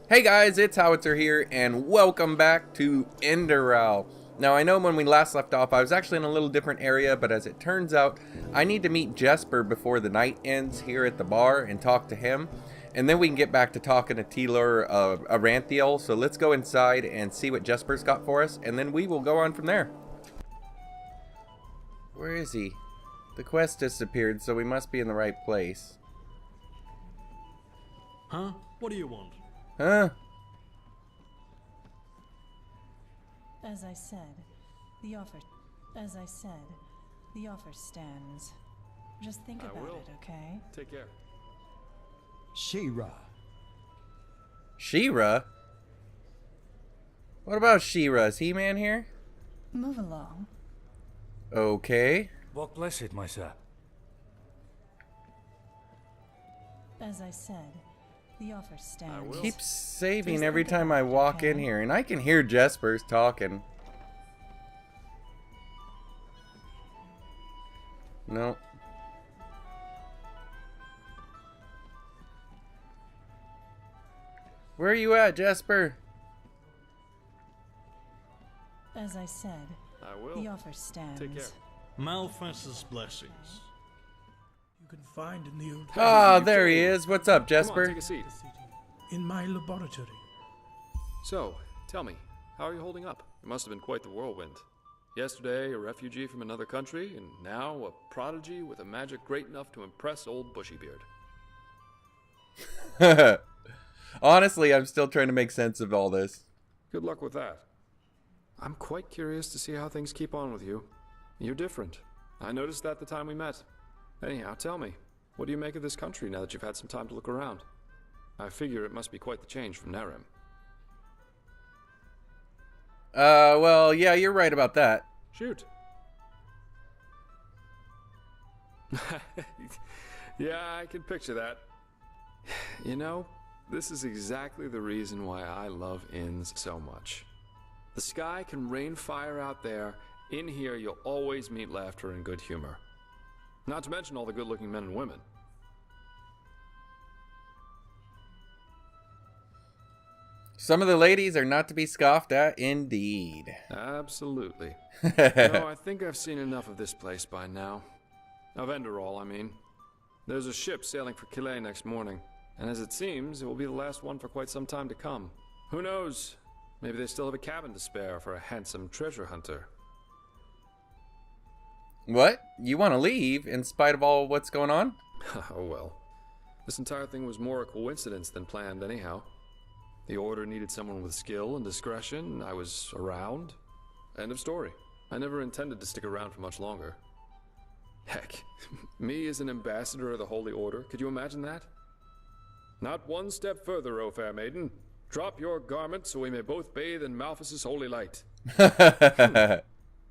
Hey guys, it's Howitzer here, and welcome back to Enderal. Now, I know when we last left off, I was actually in a little different area, but as it turns out, I need to meet Jesper before the night ends here at the bar and talk to him. And then we can get back to talking to Taylor Aranthiel, so let's go inside and see what Jesper's got for us, and then we will go on from there. Where is he? The quest disappeared, so we must be in the right place. Huh? What do you want? Huh? As I said, the offer stands. Just think about it, okay? Take care. She-Ra. She-Ra? What about She-Ra? Is He-Man here? Move along. Okay. Walk blessed, my sir. As I said, the offer stands. Keeps saving Just every think time I about it, walk in okay? here, and I can hear Jesper's talking. No. Where are you at, Jesper? As I said, I will. the offer stands. Take care. Malphas's blessings. You can find in the old Ah, there he is. What's up, Come on, Jesper? take a seat. in my laboratory. So, tell me, how are you holding up? It must have been quite the whirlwind. Yesterday, a refugee from another country, and now a prodigy with a magic great enough to impress old Bushybeard. Honestly, I'm still trying to make sense of all this. Good luck with that. I'm quite curious to see how things keep on with you. You're different. I noticed that the time we met. Anyhow, tell me, what do you make of this country now that you've had some time to look around? I figure it must be quite the change from Nerem. Well, yeah, you're right about that. Shoot. Yeah, I can picture that. You know, this is exactly the reason why I love inns so much. The sky can rain fire out there. In here, you'll always meet laughter and good humor. Not to mention all the good-looking men and women. Some of the ladies are not to be scoffed at, indeed. Absolutely. No, I think I've seen enough of this place by now. Of Enderal, I mean. There's a ship sailing for Calais next morning, and as it seems, it will be the last one for quite some time to come. Who knows? Maybe they still have a cabin to spare for a handsome treasure hunter. What? You want to leave in spite of all what's going on? Oh well. This entire thing was more a coincidence than planned anyhow. The order needed someone with skill and discretion. I was around. End of story. I never intended to stick around for much longer. Heck, me as an ambassador of the Holy Order, could you imagine that? Not one step further, O fair maiden. Drop your garment so we may both bathe in Malphas's holy light.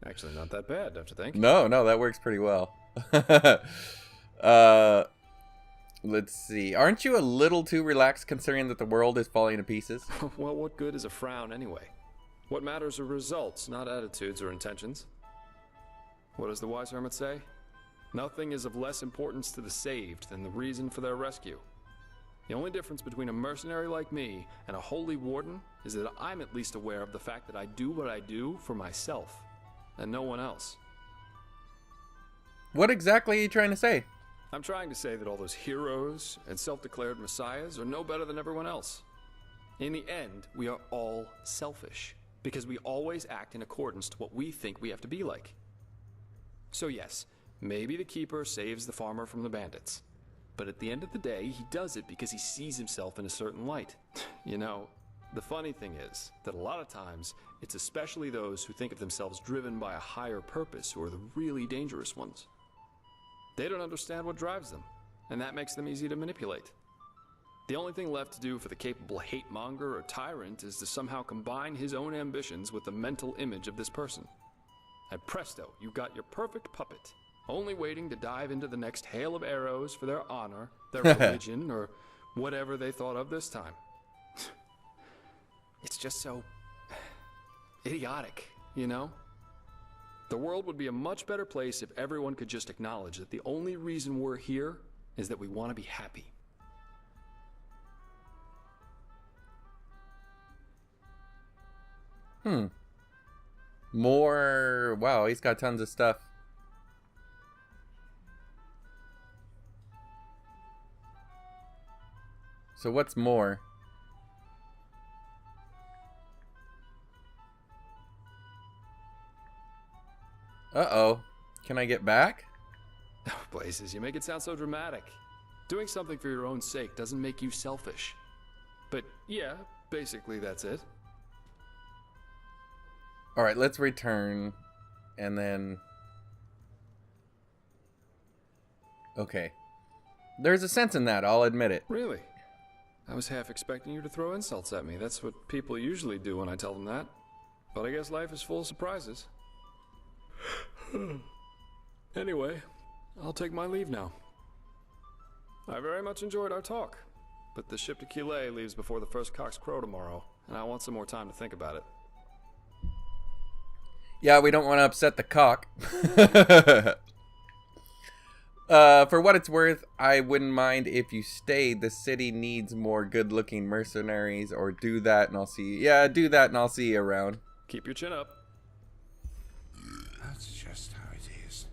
Actually, not that bad, don't you think? No, that works pretty well. Let's see. Aren't you a little too relaxed considering that the world is falling to pieces? Well, what good is a frown anyway? What matters are results, not attitudes or intentions. What does the wise hermit say? Nothing is of less importance to the saved than the reason for their rescue. The only difference between a mercenary like me and a holy warden is that I'm at least aware of the fact that I do what I do for myself, and no one else. What exactly are you trying to say? I'm trying to say that all those heroes and self-declared messiahs are no better than everyone else. In the end, we are all selfish, because we always act in accordance to what we think we have to be like. So yes, maybe the keeper saves the farmer from the bandits. But at the end of the day, he does it because he sees himself in a certain light. You know, the funny thing is that a lot of times, it's especially those who think of themselves driven by a higher purpose who are the really dangerous ones. They don't understand what drives them, and that makes them easy to manipulate. The only thing left to do for the capable hate-monger or tyrant is to somehow combine his own ambitions with the mental image of this person. And presto, you've got your perfect puppet, only waiting to dive into the next hail of arrows for their honor, their religion, or whatever they thought of this time. It's just so idiotic, you know? The world would be a much better place if everyone could just acknowledge that the only reason we're here is that we want to be happy. More. Wow, he's got tons of stuff. So what's more? Uh-oh. Can I get back? Oh, Blazes, you make it sound so dramatic. Doing something for your own sake doesn't make you selfish. But yeah, basically that's it. Alright, let's return. And then... Okay. There's a sense in that, I'll admit it. Really? I was half expecting you to throw insults at me. That's what people usually do when I tell them that. But I guess life is full of surprises. Anyway, I'll take my leave now. I very much enjoyed our talk, but the ship to Killet leaves before the first cocks crow tomorrow, and I want some more time to think about it. Yeah, we don't want to upset the cock. For what it's worth, I wouldn't mind if you stayed. The city needs more good-looking mercenaries, or do that and I'll see you. Yeah, do that and I'll see you around. Keep your chin up. That's just how it is.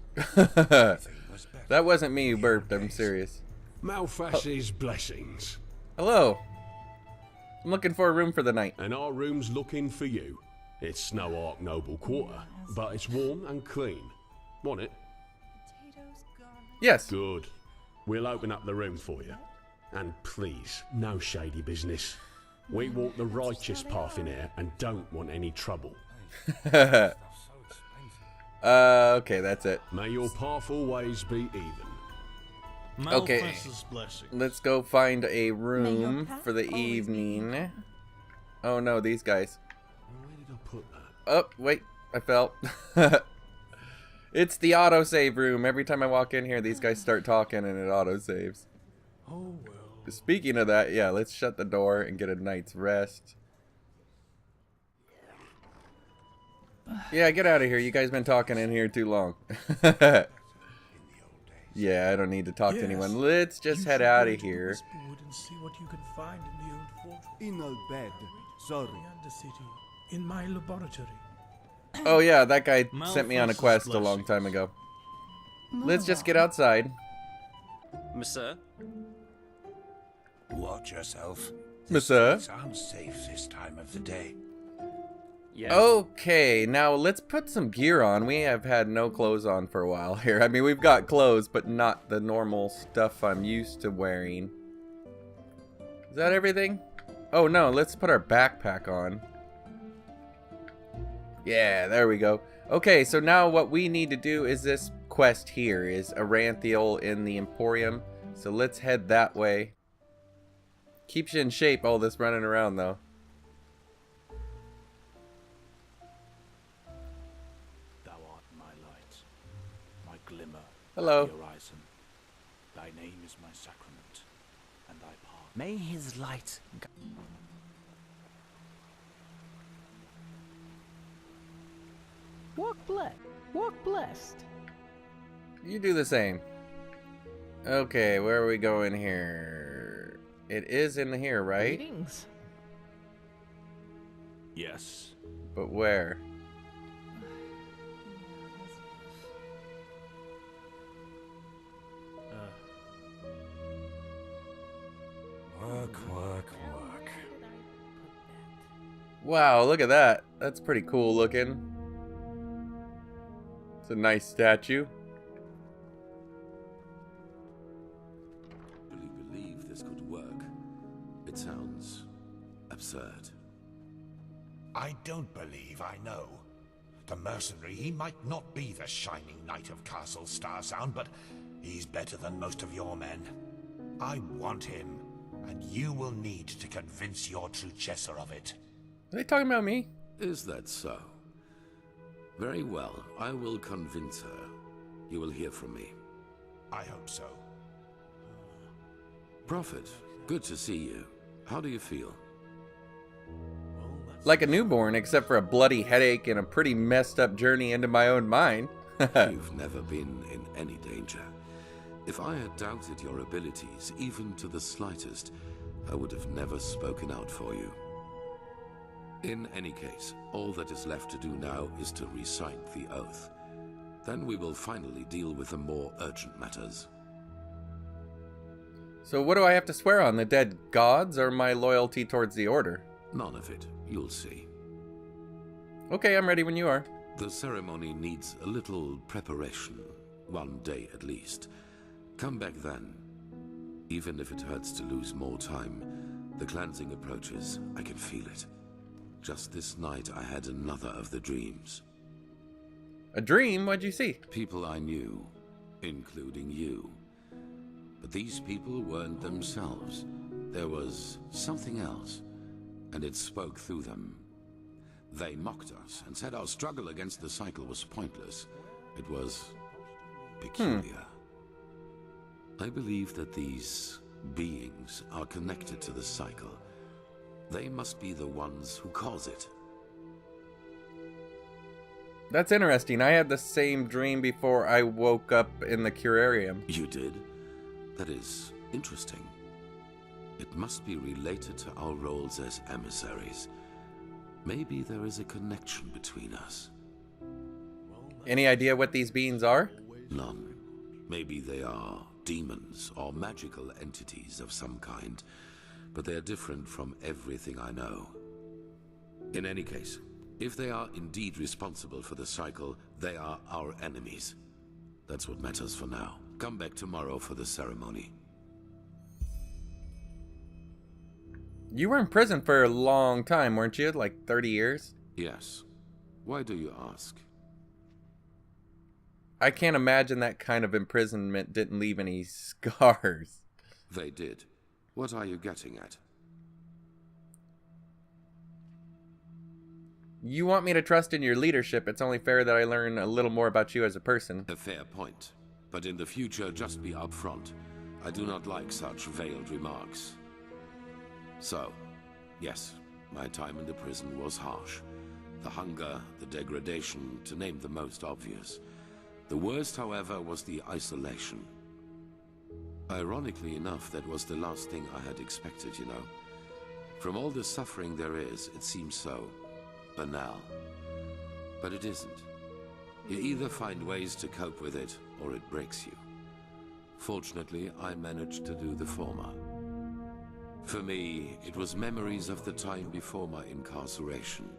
That wasn't me who burped, I'm serious. Malfash's blessings. Hello. I'm looking for a room for the night. And our room's looking for you. It's no Ark Noble quarter, but it's warm and clean. Want it? Yes. Good. We'll open up the room for you. And please, no shady business. We walk the righteous path in here and don't want any trouble. Okay, that's it. May your path always be even. Okay. Malfeasance blessings. Let's go find a room for the evening. Oh no, these guys. Where did I put that? Oh, wait. I fell. It's the autosave room. Every time I walk in here, these guys start talking and it autosaves. Oh well. Speaking of that, yeah, let's shut the door and get a night's rest. Yeah, get out of here. You guys been talking in here too long. Yeah, I don't need to talk to anyone. Let's just head out of here. And see what you can find in the old fortress. In a bed. Sorry. The Undercity, in my laboratory. Oh yeah, that guy sent me on a quest a long time ago. Let's just get outside. Monsieur? Watch yourself. Monsieur? This aren't safe this time of the day. Yes. Okay, now let's put some gear on. We have had no clothes on for a while here. I mean, we've got clothes, but not the normal stuff I'm used to wearing. Is that everything? Oh no, let's put our backpack on. Yeah, there we go. Okay, so now what we need to do is this quest here is Aranthiel in the Emporium. So let's head that way. Keeps you in shape, all this running around though. Thou art my light, my glimmer. Hello. On the horizon. Thy name is my sacrament, and thy path. May his light Walk blessed. You do the same. Okay, where are we going here? It is in here, right? Greetings. Yes. But where? Work. Wow, look at that. That's pretty cool looking. It's a nice statue. Really believe this could work. It sounds absurd. I don't believe I know. The mercenary, he might not be the shining knight of Castle Starsound, but he's better than most of your men. I want him, and you will need to convince your true Chesser of it. Are they talking about me? Is that so? Very well, I will convince her. You will hear from me. I hope so. Prophet, good to see you. How do you feel? Like a newborn, except for a bloody headache and a pretty messed up journey into my own mind. You've never been in any danger. If I had doubted your abilities, even to the slightest, I would have never spoken out for you. In any case, all that is left to do now is to recite the oath. Then we will finally deal with the more urgent matters. So what do I have to swear on? The dead gods or my loyalty towards the Order? None of it. You'll see. Okay, I'm ready when you are. The ceremony needs a little preparation. 1 day at least. Come back then. Even if it hurts to lose more time, the cleansing approaches. I can feel it. Just this night I had another of the dreams. A dream? What'd you see? People I knew, including you. But these people weren't themselves. There was something else, and it spoke through them. They mocked us and said our struggle against the cycle was pointless. It was peculiar. I believe that these beings are connected to the cycle. They must be the ones who cause it. That's interesting. I had the same dream before I woke up in the curarium. You did? That is interesting. It must be related to our roles as emissaries. Maybe there is a connection between us. Any idea what these beings are? None. Maybe they are demons or magical entities of some kind, but they are different from everything I know. In any case, if they are indeed responsible for the cycle, they are our enemies. That's what matters for now. Come back tomorrow for the ceremony. You were in prison for a long time, weren't you? Like 30 years? Yes. Why do you ask? I can't imagine that kind of imprisonment didn't leave any scars. They did. What are you getting at? You want me to trust in your leadership. It's only fair that I learn a little more about you as a person. A fair point. But in the future, just be upfront. I do not like such veiled remarks. So, yes, my time in the prison was harsh. The hunger, the degradation, to name the most obvious. The worst, however, was the isolation. Ironically enough, that was the last thing I had expected, you know. From all the suffering there is, it seems so banal. But it isn't. You either find ways to cope with it, or it breaks you. Fortunately, I managed to do the former. For me, it was memories of the time before my incarceration,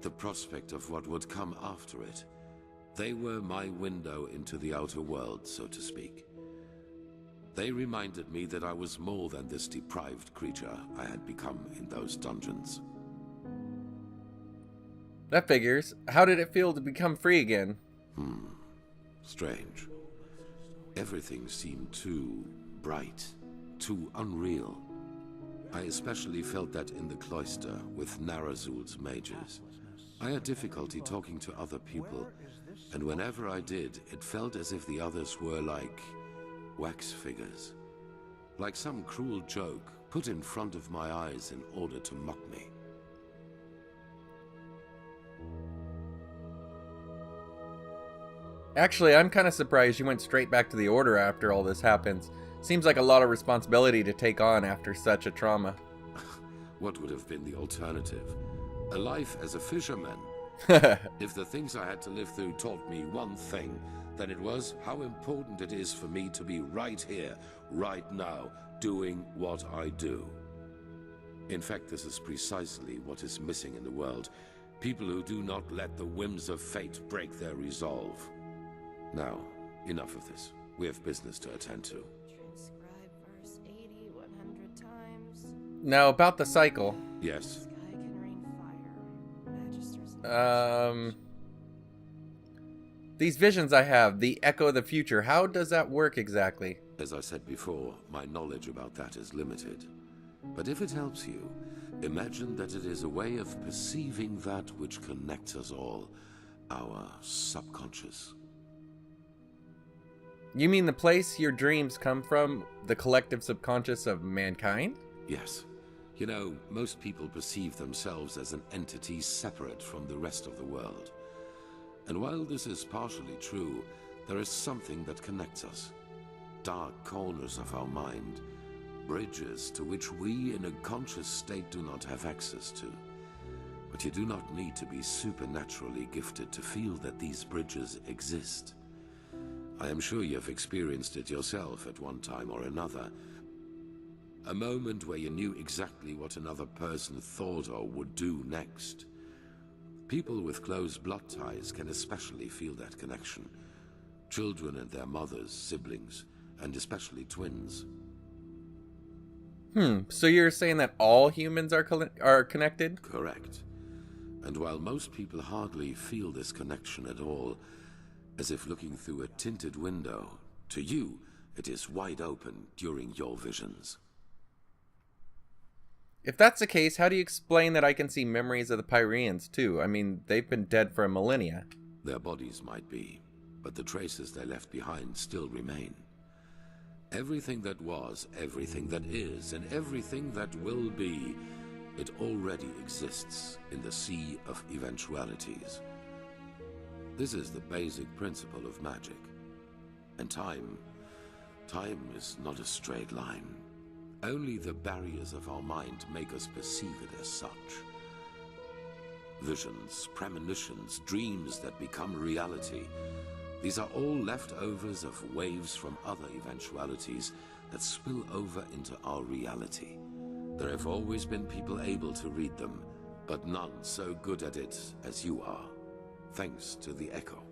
the prospect of what would come after it. They were my window into the outer world, so to speak. They reminded me that I was more than this deprived creature I had become in those dungeons. That figures. How did it feel to become free again? Strange. Everything seemed too bright, too unreal. I especially felt that in the cloister with Narazul's mages. I had difficulty talking to other people, and whenever I did, it felt as if the others were like wax figures. Like some cruel joke put in front of my eyes in order to mock me. Actually, I'm kind of surprised you went straight back to the Order after all this happens. Seems like a lot of responsibility to take on after such a trauma. What would have been the alternative? A life as a fisherman? If the things I had to live through taught me one thing, then it was how important it is for me to be right here, right now, doing what I do. In fact, this is precisely what is missing in the world. People who do not let the whims of fate break their resolve. Now, enough of this. We have business to attend to. Transcribe verse 80 100 times. Now, about the cycle. Yes. Sky can rain fire. Magisters. These visions I have, the echo of the future, how does that work exactly? As I said before, my knowledge about that is limited. But if it helps you, imagine that it is a way of perceiving that which connects us all, our subconscious. You mean the place your dreams come from, the collective subconscious of mankind? Yes. You know, most people perceive themselves as an entity separate from the rest of the world. And while this is partially true, there is something that connects us. Dark corners of our mind, bridges to which we in a conscious state do not have access to. But you do not need to be supernaturally gifted to feel that these bridges exist. I am sure you have experienced it yourself at one time or another. A moment where you knew exactly what another person thought or would do next. People with close blood ties can especially feel that connection. Children and their mothers, siblings, and especially twins. So you're saying that all humans are connected? Correct. And while most people hardly feel this connection at all, as if looking through a tinted window, to you, it is wide open during your visions. If that's the case, how do you explain that I can see memories of the Pyreans too? I mean, they've been dead for a millennia. Their bodies might be, but the traces they left behind still remain. Everything that was, everything that is, and everything that will be, it already exists in the sea of eventualities. This is the basic principle of magic. And time is not a straight line. Only the barriers of our mind make us perceive it as such. Visions, premonitions, dreams that become reality. These are all leftovers of waves from other eventualities that spill over into our reality. There have always been people able to read them, but none so good at it as you are, thanks to the Echo.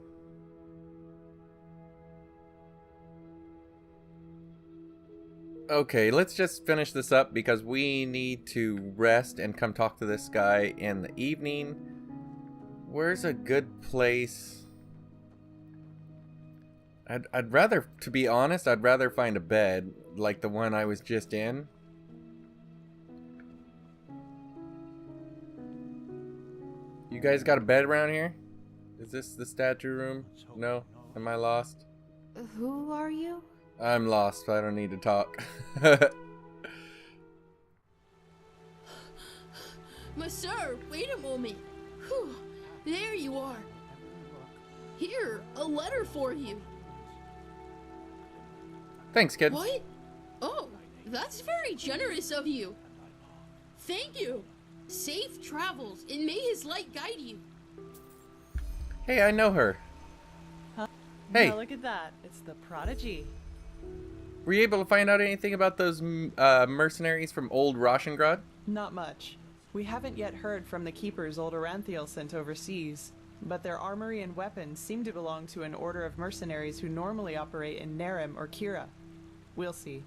Okay, let's just finish this up because we need to rest and come talk to this guy in the evening. Where's a good place? I'd rather, to be honest, I'd rather find a bed like the one I was just in. You guys got a bed around here? Is this the statue room? No? Am I lost? Who are you? I'm lost, so I don't need to talk. Monsieur, wait a moment. Whew, there you are. Here, a letter for you. Thanks, kid. What? Oh, that's very generous of you. Thank you. Safe travels, and may his light guide you. Hey, I know her. Huh? Hey. Now look at that. It's the Prodigy. Were you able to find out anything about those mercenaries from old Roshengrad? Not much. We haven't yet heard from the keepers old Oranthiel sent overseas, but their armory and weapons seem to belong to an order of mercenaries who normally operate in Nerem or Kira. We'll see.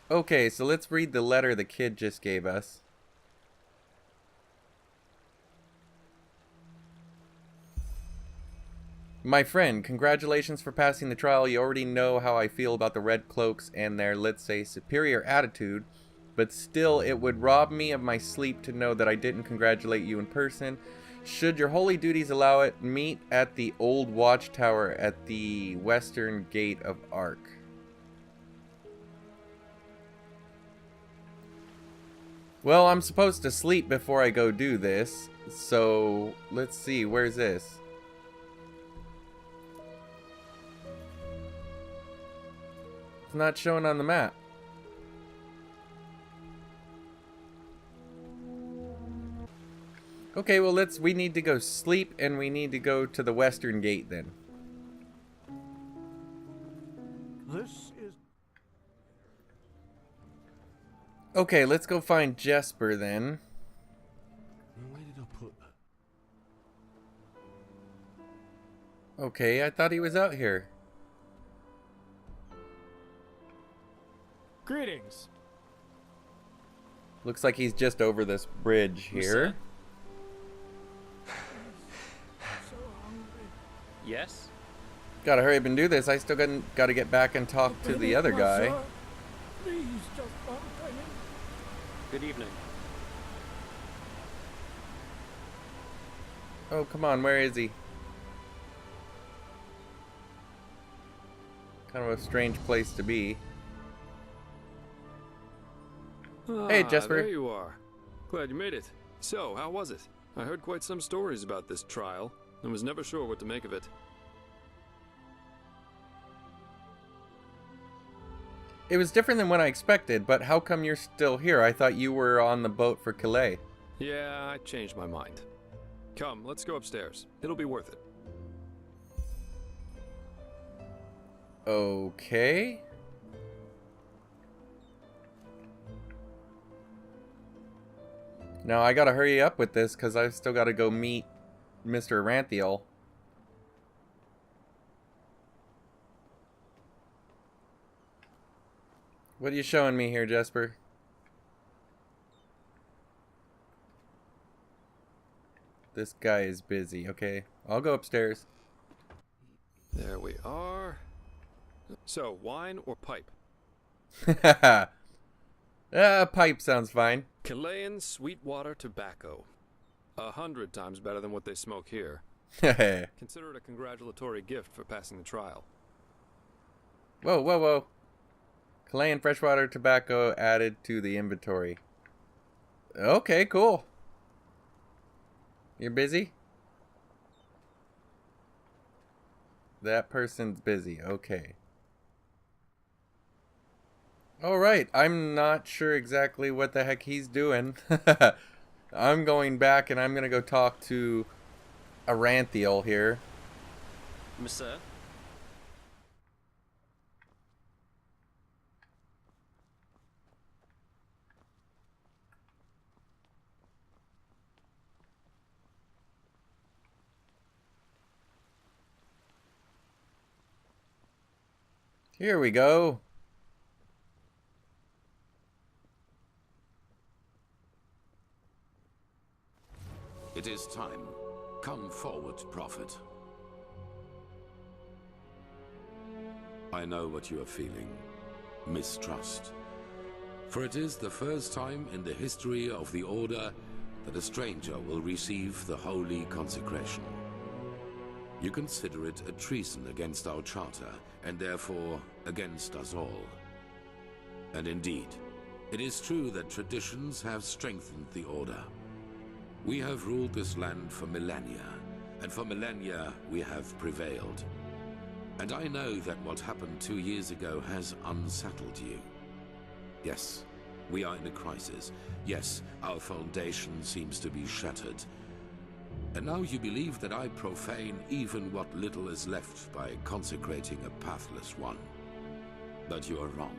Okay, so let's read the letter the kid just gave us. My friend, congratulations for passing the trial. You already know how I feel about the Red Cloaks and their, let's say, superior attitude, but still it would rob me of my sleep to know that I didn't congratulate you in person. Should your holy duties allow it, meet at the old watchtower at the western gate of Ark. Well, I'm supposed to sleep before I go do this, so let's see, where's this? It's not showing on the map. Okay, well we need to go sleep and we need to go to the western gate then. This is... Okay, let's go find Jesper then. Where did I put that? Okay, I thought he was out here. Greetings. Looks like he's just over this bridge here. Yes? Gotta hurry up and do this. I still gotta get back and talk to the other guy. Please, just one penny. Good evening. Oh, come on, where is he? Kind of a strange place to be. Hey, Jesper. There you are. Glad you made it. So, how was it? I heard quite some stories about this trial, and was never sure what to make of it. It was different than what I expected, but how come you're still here? I thought you were on the boat for Calais. Yeah, I changed my mind. Come, let's go upstairs. It'll be worth it. Okay. Now I gotta hurry up with this because I've still gotta go meet Mr. Ranthiel. What are you showing me here, Jesper? This guy is busy. Okay, I'll go upstairs. There we are. So, wine or pipe? Pipe sounds fine. Chilean Sweetwater tobacco. 100 times better than what they smoke here. Consider it a congratulatory gift for passing the trial. Whoa, whoa, whoa. Chilean freshwater tobacco added to the inventory. Okay, cool. You're busy? That person's busy. Okay. Alright, I'm not sure exactly what the heck he's doing. I'm going back and I'm going to go talk to Aranthiel here. Monsieur? Here we go. It is time. Come forward, prophet. I know what you are feeling. Mistrust. For it is the first time in the history of the Order that a stranger will receive the holy consecration. You consider it a treason against our charter, and therefore against us all. And indeed, it is true that traditions have strengthened the Order. We have ruled this land for millennia, and for millennia we have prevailed. And I know that what happened 2 years ago has unsettled you. Yes, we are in a crisis. Yes, our foundation seems to be shattered. And now you believe that I profane even what little is left by consecrating a pathless one. But you are wrong.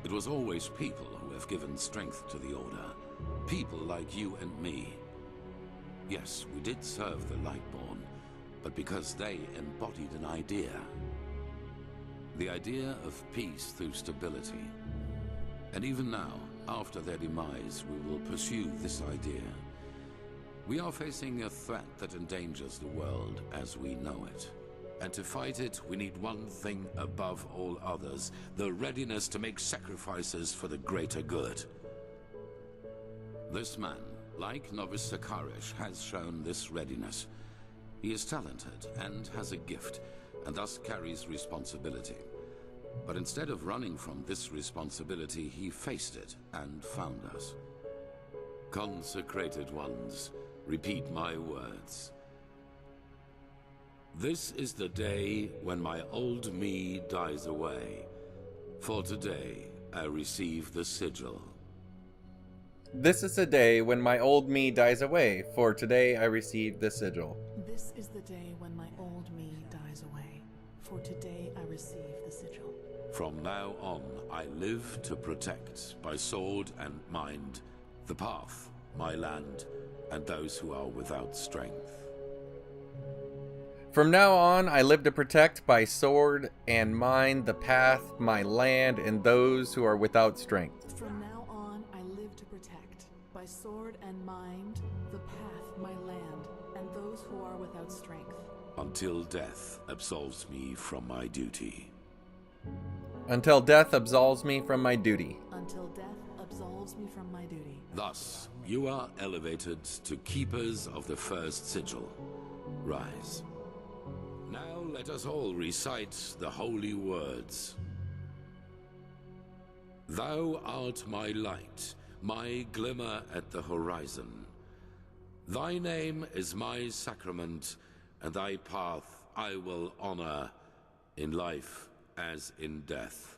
It was always people who have given strength to the Order. People like you and me. Yes, we did serve the Lightborn, but because they embodied an idea. The idea of peace through stability. And even now, after their demise, we will pursue this idea. We are facing a threat that endangers the world as we know it. And to fight it, we need one thing above all others, the readiness to make sacrifices for the greater good. This man, like Novice Sakarish, has shown this readiness. He is talented and has a gift, and thus carries responsibility. But instead of running from this responsibility, he faced it and found us. Consecrated ones, repeat my words. This is the day when my old me dies away. For today, I receive the sigil. This is the day when my old me dies away, for today I receive the sigil. This is the day when my old me dies away, for today I receive the sigil. From now on, I live to protect, by sword and mind, the path, my land, and those who are without strength. From now on, I live to protect by sword and mind the path, my land, and those who are without strength. From now on, I live to protect by sword and mind the path, my land, and those who are without strength. Until death absolves me from my duty. Until death absolves me from my duty. Until death absolves me from my duty. Thus, you are elevated to keepers of the first sigil. Rise. Now let us all recite the holy words. Thou art my light, my glimmer at the horizon. Thy name is my sacrament, and thy path I will honor, in life as in death.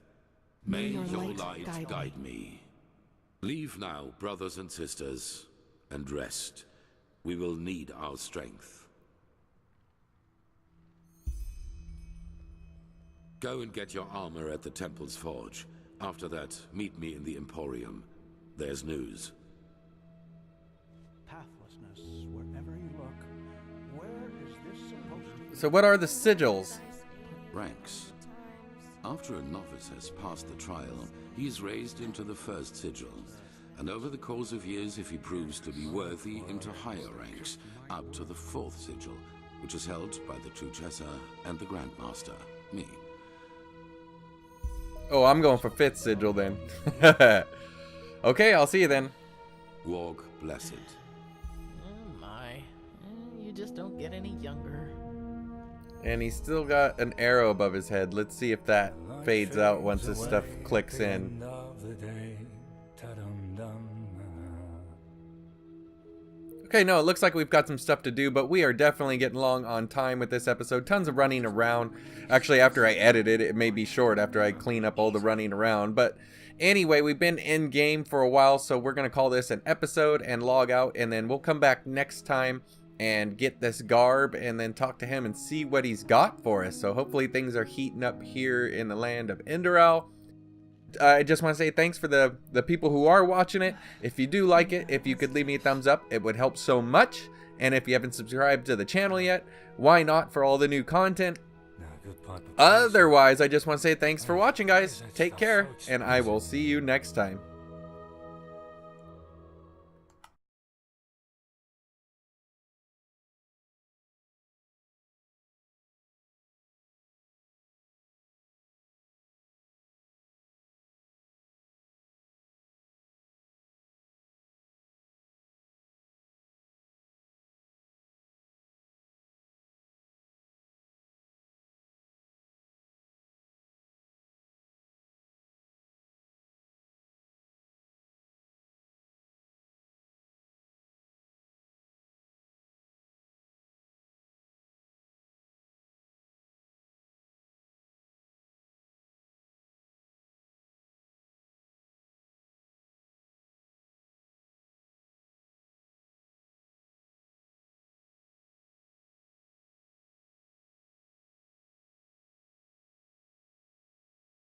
May your light guide me. Leave now, brothers and sisters, and rest. We will need our strength. Go and get your armor at the Temple's Forge. After that, meet me in the Emporium. There's news. Pathlessness wherever you look. Where is this supposed to So what are the sigils? Ranks. After a novice has passed the trial, he is raised into the first sigil, and over the course of years, if he proves to be worthy, into higher ranks, up to the fourth sigil, which is held by the True Chesser and the Grandmaster, me. Oh, I'm going for 5th sigil then. Okay, I'll see you then. Walk blessed. Oh my. You just don't get any younger. And he's still got an arrow above his head. Let's see if that fades out once this stuff clicks in. Okay, no, it looks like we've got some stuff to do, but we are definitely getting long on time with this episode. Tons of running around. Actually, after I edit it, it may be short after I clean up all the running around. But anyway, we've been in game for a while, so we're going to call this an episode and log out. And then we'll come back next time and get this garb and then talk to him and see what he's got for us. So hopefully things are heating up here in the land of Enderal. I just want to say thanks for the people who are watching it. If you do like it, if you could leave me a thumbs up, it would help so much. And if you haven't subscribed to the channel yet, why not, for all the new content? Otherwise, I just want to say thanks for watching, guys. Take care, and I will see you next time.